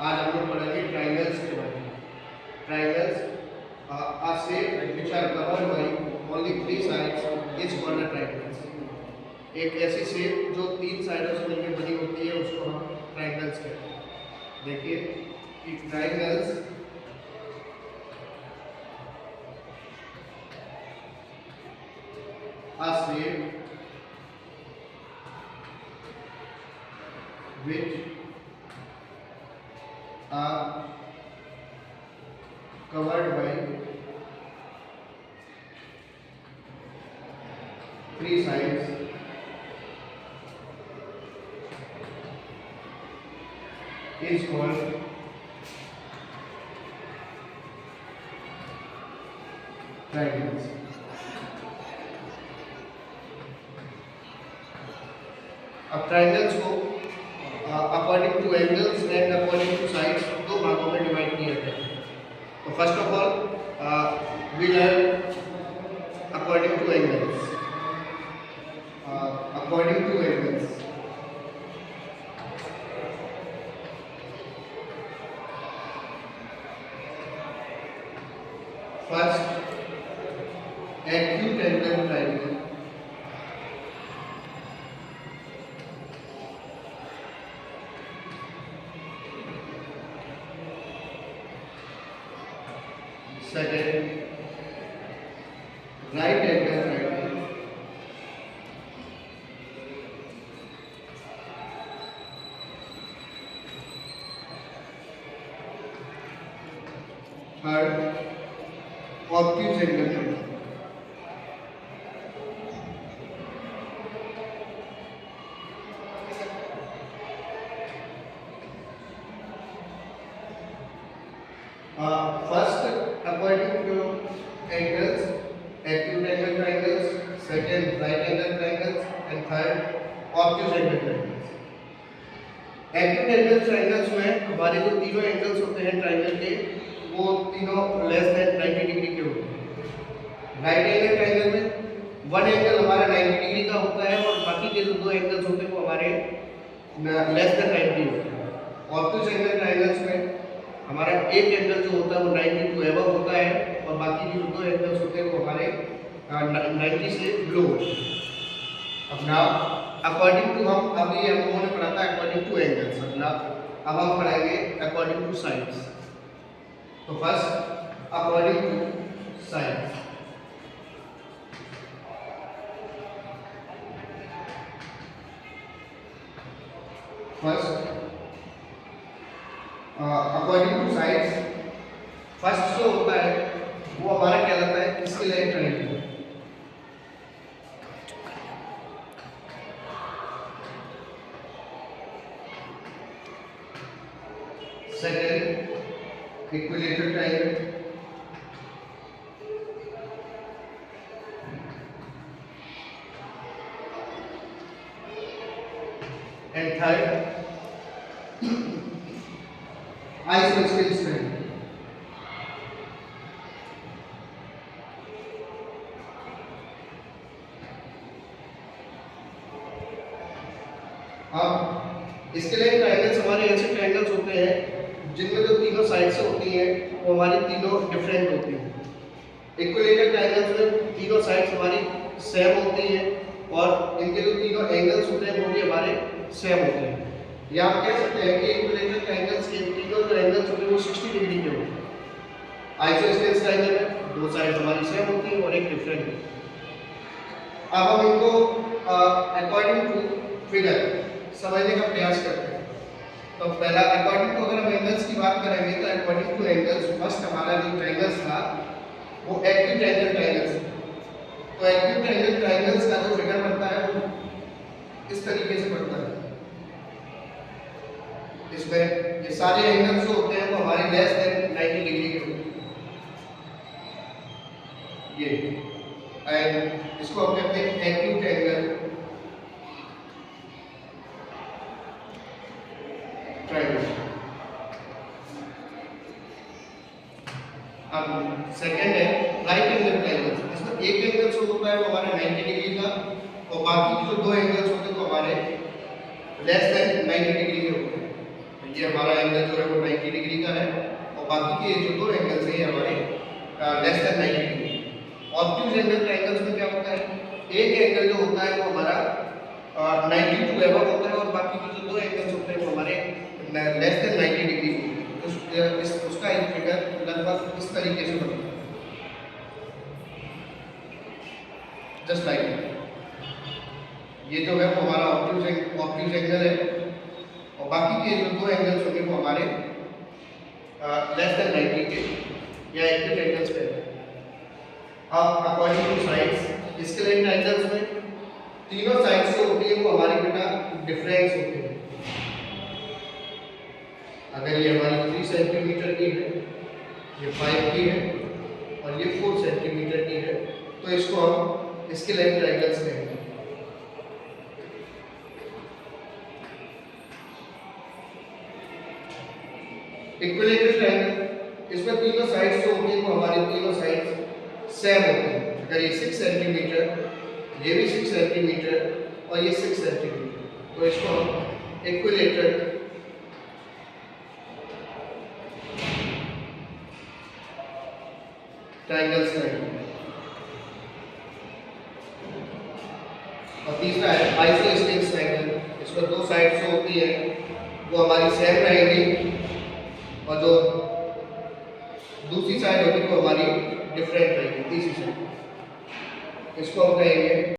आज हम लोग पढ़ेंगे ट्राइंगल्स के बारे में। Triangles are shaped which are covered by only three sides is called a triangles। एक ऐसी शेप जो तीन साइडों से मिलकर बनी होती है उसको हम ट्राइंगल्स कहते हैं। देखिए कि triangles are shaped which are covered by three sides is called triangles। अब ट्राइंगल्स को according to angles and according to sides दो भागों में डिवाइड किया गया है। तो first of all we learn according to angles. According to angles first acute angle triangle, second right angle triangle, third obtuse angle triangle। First according to angles, acute angle triangles, second right angle triangles and third obtuse angle triangles। Acute angle triangles में हमारे जो तीनों angles होते हैं triangle के वो तीनों less than 90 degree के होते हैं। राइट एंगल ट्राइंगल में वन एंगल हमारा 90 डिग्री का होता है और बाकी के जो दो एंगल्स होते हैं वो हमारे लेस देन 90 होते हैं। ऑब्ट्यूज एंगल ट्राइंगल्स में हमारा एक एंगल जो होता है वो 90 टू एबव होता है और बाकी जो दो एंगल्स होते हैं वो हमारे 90 से बिलो होते हैं। अब ना अकॉर्डिंग टू हम अभी हम लोगों ने पढ़ा था अकॉर्डिंग टू एंगल्स, अब हम पढ़ाएंगे अकॉर्डिंग टू साइड्स। तो first according to sides, first according to sides first जो होता है वो हमारा कहलाता है skeletal triangle. Second equilateral triangle, and third आइसोस्केल ट्रायंगल। अब स्केलेटल ट्रायंगल्स हमारे ऐसे ट्रायंगल्स होते हैं जिनमें जो तीनों साइड्स होती हैं वो हमारी तीनों डिफरेंट होती हैं। इक्विलेटरल ट्रायंगल्स में तीनों साइड्स हमारी सेम होती हैं और इनके जो तीनों एंगल्स होते हैं वो भी हमारे सेम होते हैं। या आप कह सकते हैं कि इक्विलेटरल ट्रायंगल्स के तीनों जो एंगल्स होते हैं वो 60 डिग्री के होते हैं। आइसोस्केल ट्रायंगल में दो साइड्स हमारी सेम होती हैं और एक डिफरेंट है। अब हम इनको अकॉर्डिंग टू फिगर समझने का प्रयास करते हैं। तो पहला अकॉर्डिंग टू अगर हम एंगल्स की बात करेंगे तो अकॉर्डिंग टू एंगल्स फर्स्ट हमारा जो ट्रायंगल्स था वो एक्यूट एंगल ट्रायंगल्स। तो एक्यूट एंगल ट्रायंगल्स का जो फिगर बनता है वो इस तरीके से बनता है। इसमें ये सारे एंगल्स जो होते हैं वो हमारे लेस देन 90 डिग्री के होते हैं। ये एंड इसको हम कहते हैं एक्यूट एंगल ट्रायंगल। अब सेकंड है राइट एंगल ट्रायंगल। इसमें एक एंगल जो होता है वो हमारा 90 डिग्री का और बाकी जो दो एंगल्स होते हैं वो हमारे लेस देन 90 डिग्री के होते हैं। ये हमारा एंगल जो है वो 90 डिग्री का है और बाकी के जो दो एंगल्स हैं ये हमारे less than 90 degree. Obtuse angle triangles में क्या होता है, एक एंगल जो होता है वो हमारा 90 टू एबव होता है और बाकी के जो दो एंगल्स होते हैं वो हमारे लेस देन 90 डिग्री होते हैं। उसका एक फिगर लगभग इस तरीके से बनता है, जस्ट लाइक ये जो है वो हमारा ऑब्ट्यूज एंगल है और बाकी के जो दो एंगल्स होंगे वो हमारे लेस देन 90 के या एक्यूट एंगल्स पे है। अब अकॉर्डिंग टू साइड्स, स्केलेट ट्रायंगल्स में तीनों साइड्स जो होती है वो हमारी बेटा डिफरेंस होती है। अगर ये हमारी 3 सेंटीमीटर की है, ये 5 की है और ये 4 सेंटीमीटर की है, तो इसको हम स्केलेट ट्रायंगल्स कहेंगे। इक्विलेटरल ट्रायंगल, इसमें तीनों साइड्स जो होती हैं वो हमारी तीनों साइड्स सेम होती हैं। अगर ये 6 सेंटीमीटर, ये भी 6 सेंटीमीटर और ये 6 सेंटीमीटर, तो इसको हम इक्विलेटरल ट्रायंगल्स कहेंगे। और तीसरा है आइसोसेलेस ट्रायंगल, इसमें दो साइड्स जो होती है वो हमारी सेम रहेंगी और जो दूसरी साइड होगी वो हमारी डिफरेंट रहेगी, तीसरी साइड, इसको हम कहेंगे